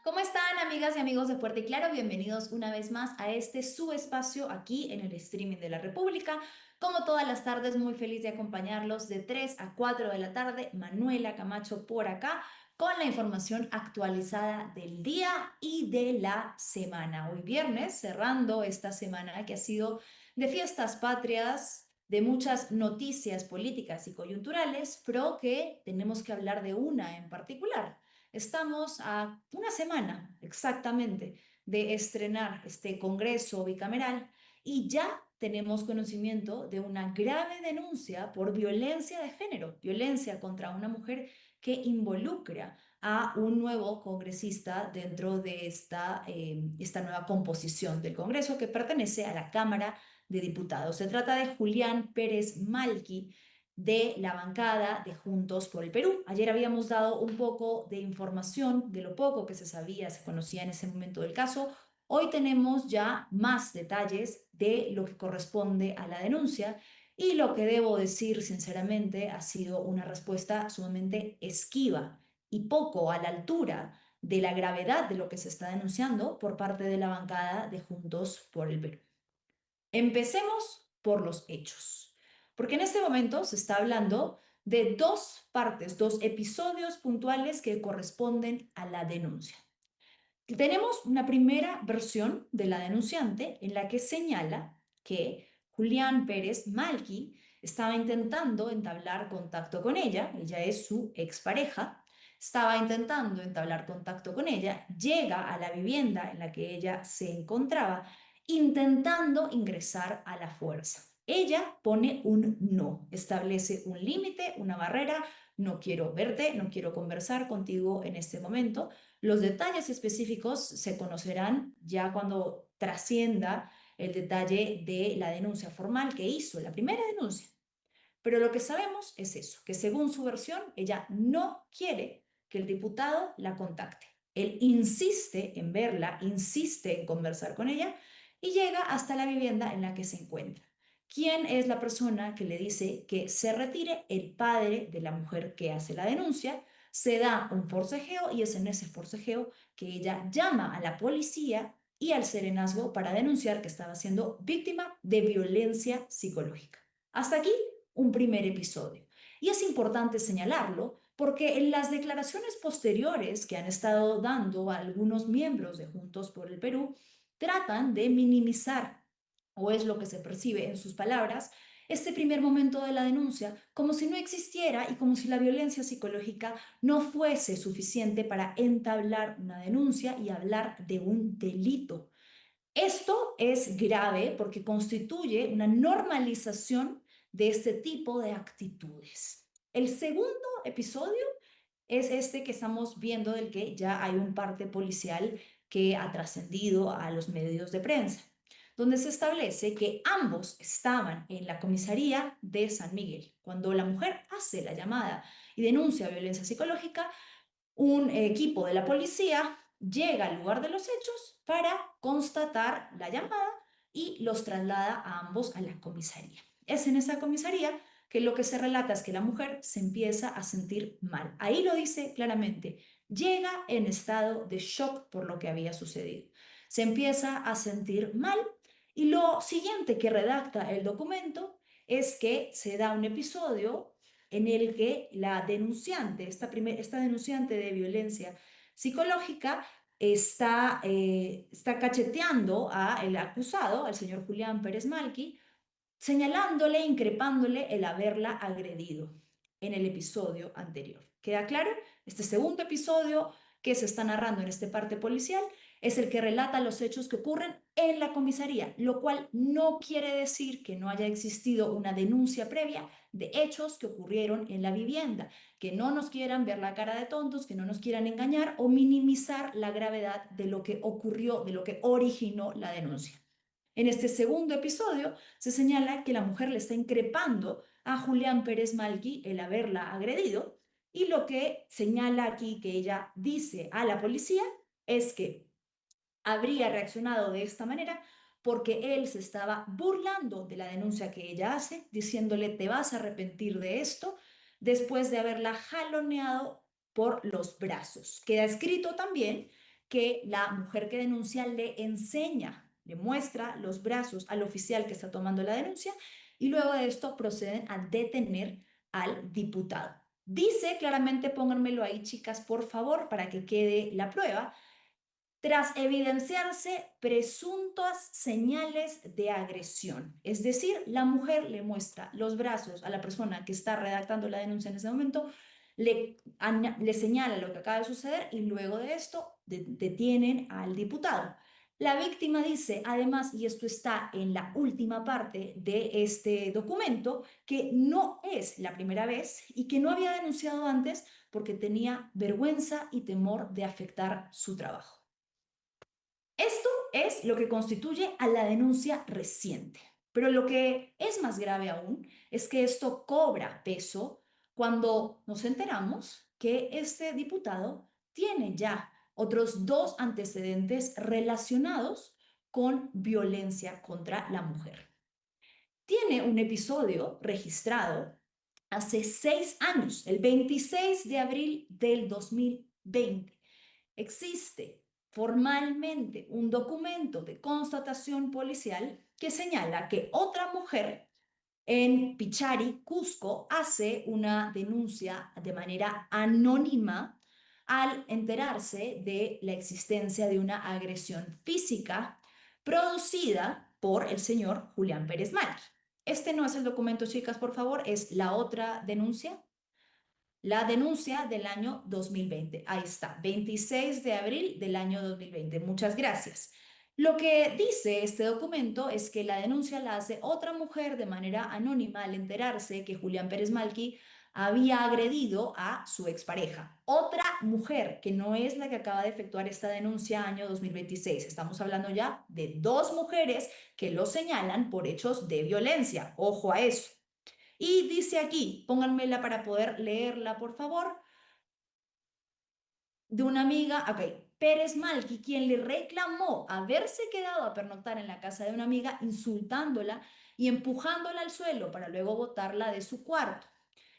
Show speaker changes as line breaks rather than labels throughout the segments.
¿Cómo están, amigas y amigos de Fuerte y Claro? Bienvenidos una vez más a este su espacio aquí en el streaming de la República. Como todas las tardes, muy feliz de acompañarlos de 3 a 4 de la tarde. Manuela Camacho por acá con la información actualizada del día y de la semana. Hoy viernes, cerrando esta semana que ha sido de fiestas patrias, de muchas noticias políticas y coyunturales, pero que tenemos que hablar de una en particular. Estamos a una semana exactamente de estrenar este Congreso bicameral y ya tenemos conocimiento de una grave denuncia por violencia de género, violencia contra una mujer que involucra a un nuevo congresista dentro de esta nueva composición del Congreso que pertenece a la Cámara de Diputados. Se trata de Julián Pérez Malqui, de la bancada de Juntos por el Perú. Ayer habíamos dado un poco de información de lo poco que se sabía, se conocía en ese momento del caso. Hoy tenemos ya más detalles de lo que corresponde a la denuncia y lo que debo decir sinceramente ha sido una respuesta sumamente esquiva y poco a la altura de la gravedad de lo que se está denunciando por parte de la bancada de Juntos por el Perú. Empecemos por los hechos, porque en este momento se está hablando de dos partes, dos episodios puntuales que corresponden a la denuncia. Tenemos una primera versión de la denunciante en la que señala que Julián Pérez Malqui estaba intentando entablar contacto con ella es su expareja, estaba intentando entablar contacto con ella, llega a la vivienda en la que ella se encontraba, intentando ingresar a la fuerza. Ella pone un no, establece un límite, una barrera, no quiero verte, no quiero conversar contigo en este momento. Los detalles específicos se conocerán ya cuando trascienda el detalle de la denuncia formal que hizo, la primera denuncia. Pero lo que sabemos es eso, que según su versión, ella no quiere que el diputado la contacte. Él insiste en verla, insiste en conversar con ella y llega hasta la vivienda en la que se encuentra. ¿Quién es la persona que le dice que se retire? El padre de la mujer que hace la denuncia. Se da un forcejeo y es en ese forcejeo que ella llama a la policía y al serenazgo para denunciar que estaba siendo víctima de violencia psicológica. Hasta aquí un primer episodio. Y es importante señalarlo porque en las declaraciones posteriores que han estado dando algunos miembros de Juntos por el Perú tratan de minimizar, o es lo que se percibe en sus palabras, este primer momento de la denuncia como si no existiera y como si la violencia psicológica no fuese suficiente para entablar una denuncia y hablar de un delito. Esto es grave porque constituye una normalización de este tipo de actitudes. El segundo episodio es este que estamos viendo del que ya hay un parte policial que ha trascendido a los medios de prensa, donde se establece que ambos estaban en la comisaría de San Miguel. Cuando la mujer hace la llamada y denuncia violencia psicológica, un equipo de la policía llega al lugar de los hechos para constatar la llamada y los traslada a ambos a la comisaría. Es en esa comisaría que lo que se relata es que la mujer se empieza a sentir mal. Ahí lo dice claramente, llega en estado de shock por lo que había sucedido. Se empieza a sentir mal y lo siguiente que redacta el documento es que se da un episodio en el que la denunciante, esta denunciante de violencia psicológica, está cacheteando al acusado, al señor Julián Pérez Malqui, señalándole, increpándole el haberla agredido en el episodio anterior. ¿Queda claro? Este segundo episodio que se está narrando en este parte policial es el que relata los hechos que ocurren en la comisaría, lo cual no quiere decir que no haya existido una denuncia previa de hechos que ocurrieron en la vivienda, que no nos quieran ver la cara de tontos, que no nos quieran engañar o minimizar la gravedad de lo que ocurrió, de lo que originó la denuncia. En este segundo episodio se señala que la mujer le está increpando a Julián Pérez Malqui el haberla agredido y lo que señala aquí que ella dice a la policía es que habría reaccionado de esta manera porque él se estaba burlando de la denuncia que ella hace, diciéndole te vas a arrepentir de esto después de haberla jaloneado por los brazos. Queda escrito también que la mujer que denuncia le enseña, le muestra los brazos al oficial que está tomando la denuncia y luego de esto proceden a detener al diputado. Dice claramente, pónganmelo ahí, chicas, por favor, para que quede la prueba. Tras evidenciarse presuntas señales de agresión, es decir, la mujer le muestra los brazos a la persona que está redactando la denuncia en ese momento, le señala lo que acaba de suceder y luego de esto detienen al diputado. La víctima dice, además, y esto está en la última parte de este documento, que no es la primera vez y que no había denunciado antes porque tenía vergüenza y temor de afectar su trabajo. Esto es lo que constituye a la denuncia reciente. Pero lo que es más grave aún es que esto cobra peso cuando nos enteramos que este diputado tiene ya otros dos antecedentes relacionados con violencia contra la mujer. Tiene un episodio registrado hace 6 años, el 26 de abril del 2020. Existe formalmente un documento de constatación policial que señala que otra mujer en Pichari, Cusco, hace una denuncia de manera anónima al enterarse de la existencia de una agresión física producida por el señor Julián Pérez Márquez. Este no es el documento, chicas, por favor, es la otra denuncia. La denuncia del año 2020. Ahí está, 26 de abril del año 2020. Muchas gracias. Lo que dice este documento es que la denuncia la hace otra mujer de manera anónima al enterarse que Julián Pérez Malqui había agredido a su expareja. Otra mujer que no es la que acaba de efectuar esta denuncia año 2026. Estamos hablando ya de dos mujeres que lo señalan por hechos de violencia. Ojo a eso. Y dice aquí, pónganmela para poder leerla, por favor, de una amiga, ok, Pérez Malqui, quien le reclamó haberse quedado a pernoctar en la casa de una amiga, insultándola y empujándola al suelo para luego botarla de su cuarto.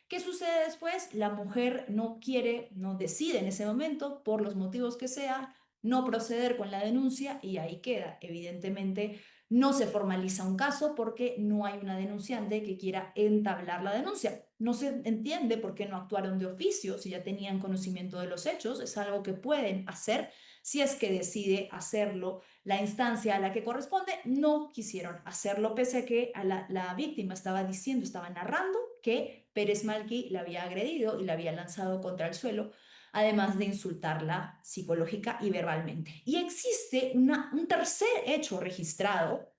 ¿Qué sucede después? La mujer no quiere, no decide en ese momento, por los motivos que sea, no proceder con la denuncia y ahí queda. Evidentemente, no se formaliza un caso porque no hay una denunciante que quiera entablar la denuncia. No se entiende por qué no actuaron de oficio si ya tenían conocimiento de los hechos. Es algo que pueden hacer si es que decide hacerlo la instancia a la que corresponde. No quisieron hacerlo pese a que la víctima estaba diciendo, estaba narrando que Pérez Malqui la había agredido y la había lanzado contra el suelo, además de insultarla psicológica y verbalmente. Y existe un tercer hecho registrado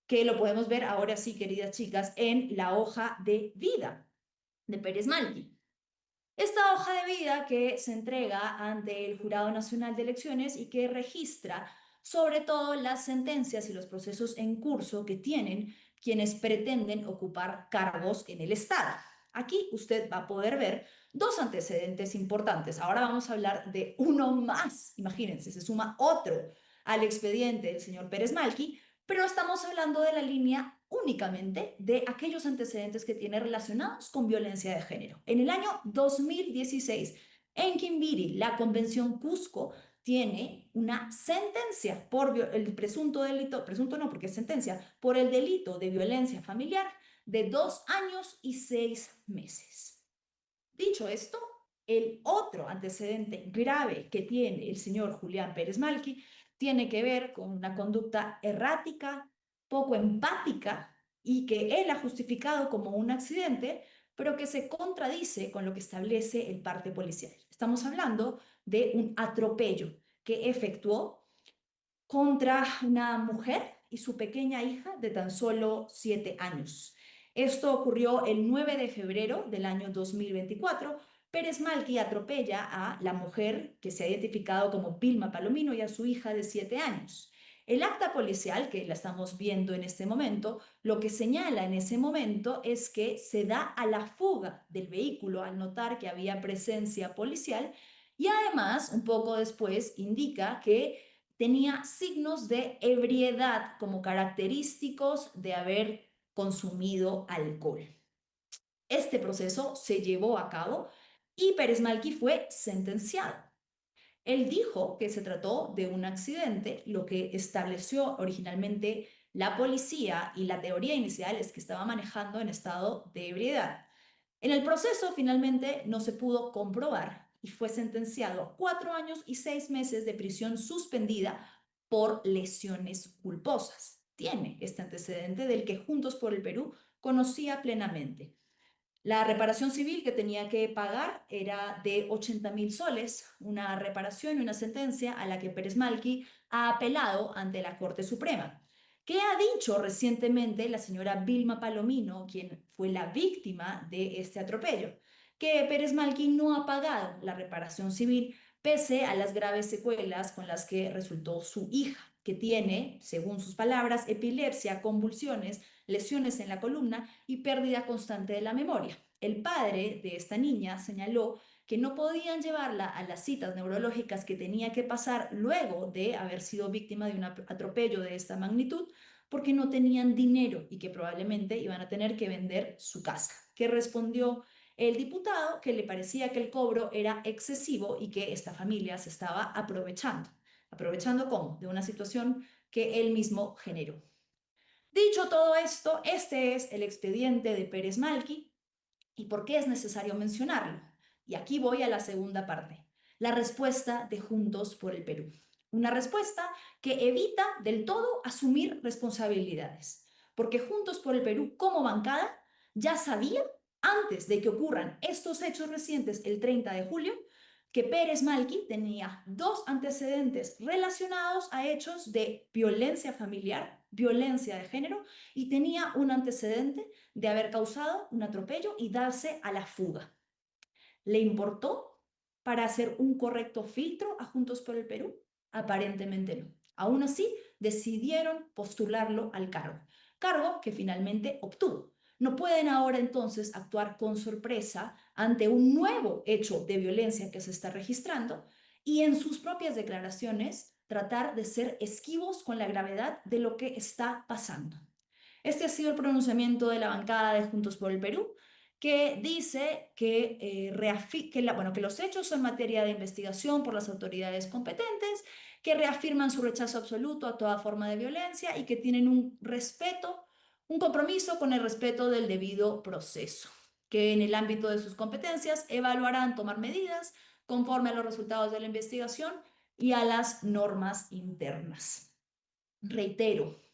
que lo podemos ver ahora sí, queridas chicas, en la hoja de vida de Pérez Malqui. Esta hoja de vida que se entrega ante el Jurado Nacional de Elecciones y que registra sobre todo las sentencias y los procesos en curso que tienen quienes pretenden ocupar cargos en el Estado. Aquí usted va a poder ver dos antecedentes importantes. Ahora vamos a hablar de uno más. Imagínense, se suma otro al expediente del señor Pérez Malqui, pero estamos hablando de la línea únicamente de aquellos antecedentes que tiene relacionados con violencia de género. En el año 2016, en Quimbiri, la Convención Cusco tiene una sentencia por el presunto delito, presunto no porque es sentencia, por el delito de violencia familiar de 2 años y 6 meses. Dicho esto, el otro antecedente grave que tiene el señor Julián Pérez Malqui tiene que ver con una conducta errática, poco empática y que él ha justificado como un accidente, pero que se contradice con lo que establece el parte policial. Estamos hablando de un atropello que efectuó contra una mujer y su pequeña hija de tan solo 7 años. Esto ocurrió el 9 de febrero del año 2024. Pérez Malqui atropella a la mujer que se ha identificado como Vilma Palomino y a su hija de 7 años. El acta policial, que la estamos viendo en este momento, lo que señala en ese momento es que se da a la fuga del vehículo al notar que había presencia policial y además, un poco después, indica que tenía signos de ebriedad como característicos de haber consumido alcohol. Este proceso se llevó a cabo y Pérez Malqui fue sentenciado. Él dijo que se trató de un accidente, lo que estableció originalmente la policía, y la teoría inicial es que estaba manejando en estado de ebriedad. En el proceso finalmente no se pudo comprobar y fue sentenciado a 4 años y 6 meses de prisión suspendida por lesiones culposas. Tiene este antecedente del que Juntos por el Perú conocía plenamente. La reparación civil que tenía que pagar era de 80.000 soles, una reparación y una sentencia a la que Pérez Malqui ha apelado ante la Corte Suprema. ¿Qué ha dicho recientemente la señora Vilma Palomino, quien fue la víctima de este atropello? Que Pérez Malqui no ha pagado la reparación civil pese a las graves secuelas con las que resultó su hija, que tiene, según sus palabras, epilepsia, convulsiones, lesiones en la columna y pérdida constante de la memoria. El padre de esta niña señaló que no podían llevarla a las citas neurológicas que tenía que pasar luego de haber sido víctima de un atropello de esta magnitud, porque no tenían dinero y que probablemente iban a tener que vender su casa. ¿Qué respondió el diputado? Que le parecía que el cobro era excesivo y que esta familia se estaba aprovechando. ¿Aprovechando cómo? De una situación que él mismo generó. Dicho todo esto, este es el expediente de Pérez Malqui. ¿Y por qué es necesario mencionarlo? Y aquí voy a la segunda parte, la respuesta de Juntos por el Perú. Una respuesta que evita del todo asumir responsabilidades, porque Juntos por el Perú como bancada ya sabía, antes de que ocurran estos hechos recientes el 30 de julio, que Pérez Malqui tenía dos antecedentes relacionados a hechos de violencia familiar, violencia de género, y tenía un antecedente de haber causado un atropello y darse a la fuga. ¿Le importó para hacer un correcto filtro a Juntos por el Perú? Aparentemente no. Aún así, decidieron postularlo al cargo que finalmente obtuvo. No pueden ahora entonces actuar con sorpresa ante un nuevo hecho de violencia que se está registrando y en sus propias declaraciones tratar de ser esquivos con la gravedad de lo que está pasando. Este ha sido el pronunciamiento de la bancada de Juntos por el Perú, que dice que los hechos son materia de investigación por las autoridades competentes, que reafirman su rechazo absoluto a toda forma de violencia y que tienen un respeto, un compromiso con el respeto del debido proceso, que en el ámbito de sus competencias evaluarán tomar medidas conforme a los resultados de la investigación y a las normas internas. Reitero,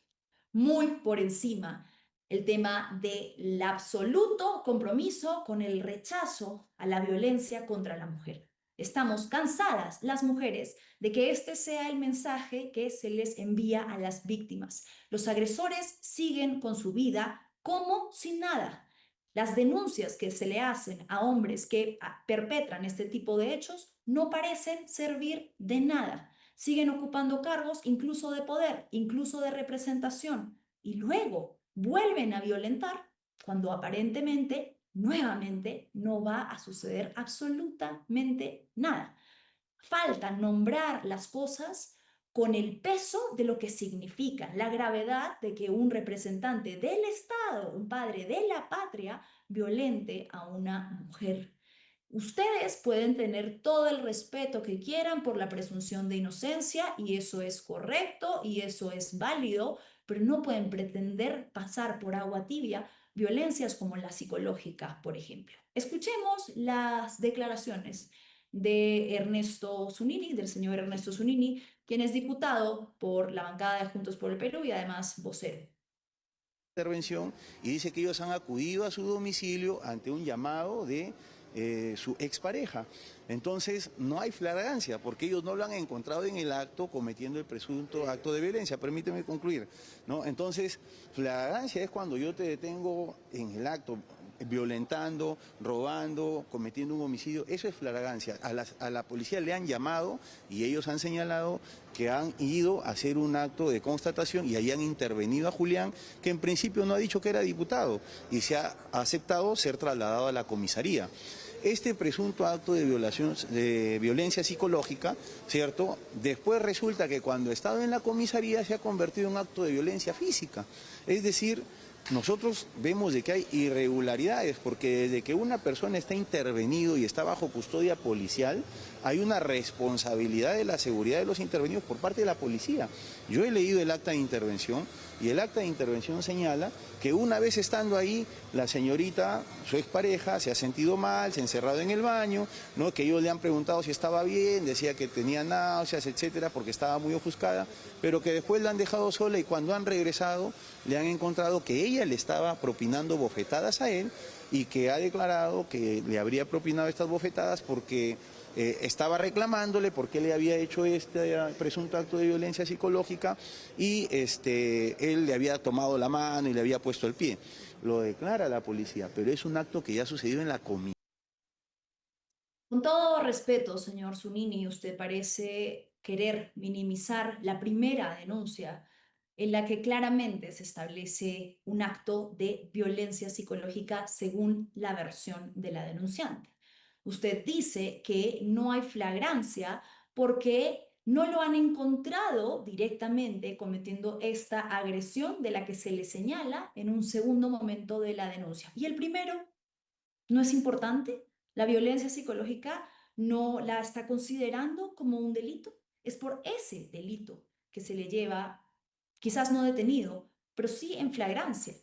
muy por encima el tema del absoluto compromiso con el rechazo a la violencia contra la mujer. Estamos cansadas las mujeres de que este sea el mensaje que se les envía a las víctimas. Los agresores siguen con su vida como si nada. Las denuncias que se le hacen a hombres que perpetran este tipo de hechos no parecen servir de nada. Siguen ocupando cargos incluso de poder, incluso de representación, y luego vuelven a violentar cuando aparentemente, nuevamente, no va a suceder absolutamente nada. Falta nombrar las cosas con el peso de lo que significan, la gravedad de que un representante del Estado, un padre de la patria, violente a una mujer. Ustedes pueden tener todo el respeto que quieran por la presunción de inocencia y eso es correcto y eso es válido, pero no pueden pretender pasar por agua tibia violencias como la psicológica, por ejemplo. Escuchemos las declaraciones de Ernesto Zunini, del señor Ernesto Zunini, quien es diputado por la bancada de Juntos por el Perú y además vocero.
Intervención y dice que ellos han acudido a su domicilio ante un llamado de su expareja. Entonces no hay flagrancia porque ellos no lo han encontrado en el acto cometiendo el presunto acto de violencia. Permíteme concluir, ¿no? Entonces, flagrancia es cuando yo te detengo en el acto violentando, robando, cometiendo un homicidio. Eso es flagrancia. A la policía le han llamado y ellos han señalado que han ido a hacer un acto de constatación y ahí han intervenido a Julián, que en principio no ha dicho que era diputado y se ha aceptado ser trasladado a la comisaría. Este presunto acto de violación, de violencia psicológica, ¿cierto? Después resulta que cuando estaba en la comisaría se ha convertido en un acto de violencia física. Es decir, nosotros vemos de que hay irregularidades, porque desde que una persona está intervenido y está bajo custodia policial, hay una responsabilidad de la seguridad de los intervenidos por parte de la policía. Yo he leído el acta de intervención y el acta de intervención señala que una vez estando ahí, la señorita, su expareja, se ha sentido mal, se ha encerrado en el baño, ¿no? Que ellos le han preguntado si estaba bien, decía que tenía náuseas, etcétera, porque estaba muy ofuscada, pero que después la han dejado sola y cuando han regresado le han encontrado que ella le estaba propinando bofetadas a él y que ha declarado que le habría propinado estas bofetadas porque estaba reclamándole por qué le había hecho este presunto acto de violencia psicológica y él le había tomado la mano y le había puesto el pie. Lo declara la policía, pero es un acto que ya ha sucedido en la comisaría.
Con todo respeto, señor Zunini, usted parece querer minimizar la primera denuncia en la que claramente se establece un acto de violencia psicológica según la versión de la denunciante. Usted dice que no hay flagrancia porque no lo han encontrado directamente cometiendo esta agresión de la que se le señala en un segundo momento de la denuncia. Y el primero no es importante. La violencia psicológica no la está considerando como un delito. Es por ese delito que se le lleva, quizás no detenido, pero sí en flagrancia,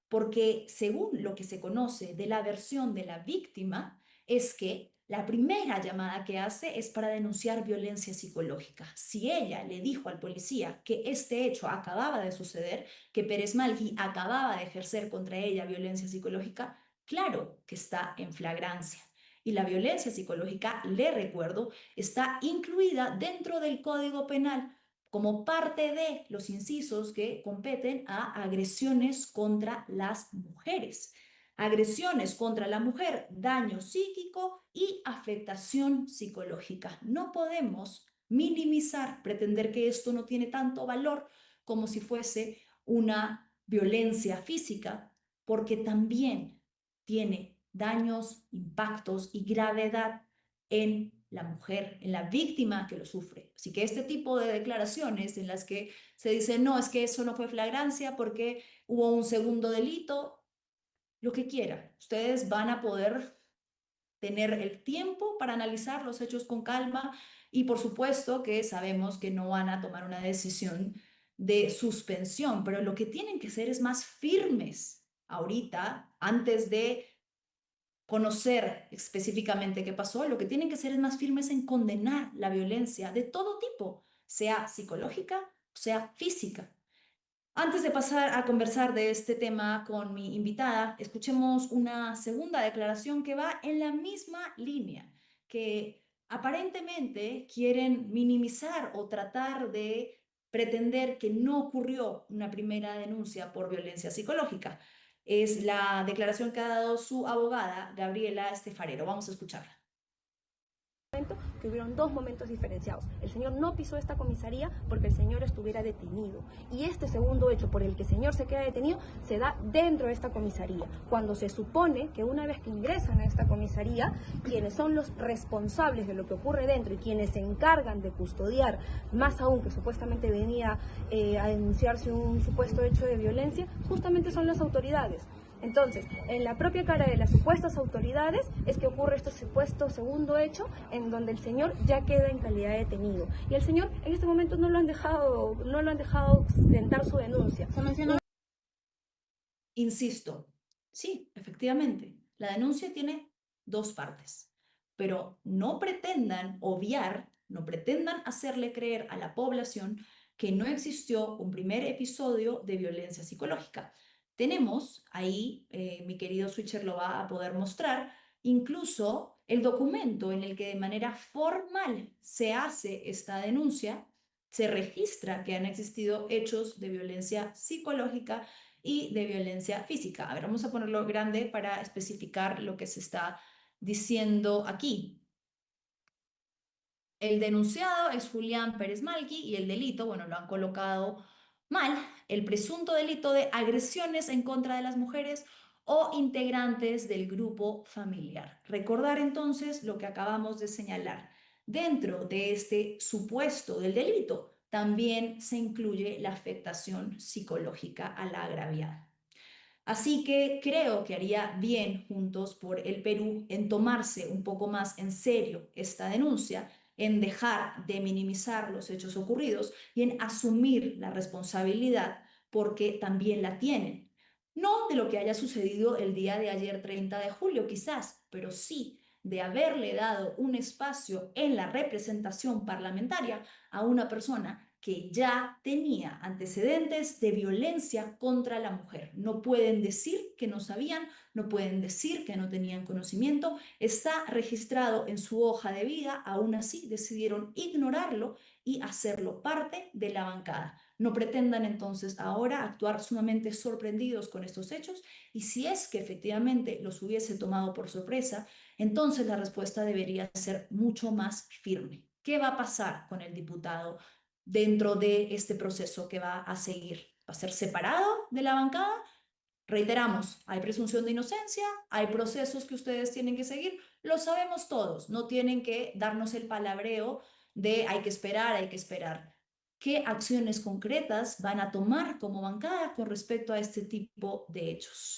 porque según lo que se conoce de la versión de la víctima, es que la primera llamada que hace es para denunciar violencia psicológica. Si ella le dijo al policía que este hecho acababa de suceder, que Pérez Malqui acababa de ejercer contra ella violencia psicológica, claro que está en flagrancia. Y la violencia psicológica, le recuerdo, está incluida dentro del Código Penal como parte de los incisos que competen a agresiones contra las mujeres. Agresiones contra la mujer, daño psíquico y afectación psicológica. No podemos minimizar, pretender que esto no tiene tanto valor como si fuese una violencia física, porque también tiene daños, impactos y gravedad en la mujer, en la víctima que lo sufre. Así que este tipo de declaraciones en las que se dice, no, es que eso no fue flagrancia porque hubo un segundo delito, lo que quiera, ustedes van a poder tener el tiempo para analizar los hechos con calma y por supuesto que sabemos que no van a tomar una decisión de suspensión, pero lo que tienen que ser es más firmes ahorita, antes de conocer específicamente qué pasó, lo que tienen que ser es más firmes en condenar la violencia de todo tipo, sea psicológica, sea física. Antes de pasar a conversar de este tema con mi invitada, escuchemos una segunda declaración que va en la misma línea, que aparentemente quieren minimizar o tratar de pretender que no ocurrió una primera denuncia por violencia psicológica. Es la declaración que ha dado su abogada, Gabriela Estefarero. Vamos a escucharla.
Que hubieron dos momentos diferenciados. El señor no pisó esta comisaría porque el señor estuviera detenido. Y este segundo hecho por el que el señor se queda detenido se da dentro de esta comisaría. Cuando se supone que una vez que ingresan a esta comisaría, quienes son los responsables de lo que ocurre dentro y quienes se encargan de custodiar, más aún que supuestamente venía a denunciarse un supuesto hecho de violencia, justamente son las autoridades. Entonces, en la propia cara de las supuestas autoridades es que ocurre este supuesto segundo hecho en donde el señor ya queda en calidad de detenido. Y el señor en este momento no lo han dejado sentar su denuncia.
Insisto, sí, efectivamente, la denuncia tiene dos partes, pero no pretendan obviar, no pretendan hacerle creer a la población que no existió un primer episodio de violencia psicológica. Tenemos ahí, mi querido Switcher lo va a poder mostrar, incluso el documento en el que de manera formal se hace esta denuncia, se registra que han existido hechos de violencia psicológica y de violencia física. A ver, vamos a ponerlo grande para especificar lo que se está diciendo aquí. El denunciado es Julián Pérez Malqui y el delito, bueno, lo han colocado mal, el presunto delito de agresiones en contra de las mujeres o integrantes del grupo familiar. Recordar entonces lo que acabamos de señalar. Dentro de este supuesto del delito también se incluye la afectación psicológica a la agraviada. Así que creo que haría bien Juntos por el Perú en tomarse un poco más en serio esta denuncia, en dejar de minimizar los hechos ocurridos y en asumir la responsabilidad porque también la tienen. No de lo que haya sucedido el día de ayer, 30 de julio, quizás, pero sí de haberle dado un espacio en la representación parlamentaria a una persona que ya tenía antecedentes de violencia contra la mujer. No pueden decir que no sabían, no pueden decir que no tenían conocimiento, está registrado en su hoja de vida, aún así decidieron ignorarlo y hacerlo parte de la bancada. No pretendan entonces ahora actuar sumamente sorprendidos con estos hechos y si es que efectivamente los hubiese tomado por sorpresa, entonces la respuesta debería ser mucho más firme. ¿Qué va a pasar con el diputado dentro de este proceso que va a seguir? ¿Va a ser separado de la bancada? Reiteramos, hay presunción de inocencia, hay procesos que ustedes tienen que seguir, lo sabemos todos, no tienen que darnos el palabreo de hay que esperar, hay que esperar. ¿Qué acciones concretas van a tomar como bancada con respecto a este tipo de hechos?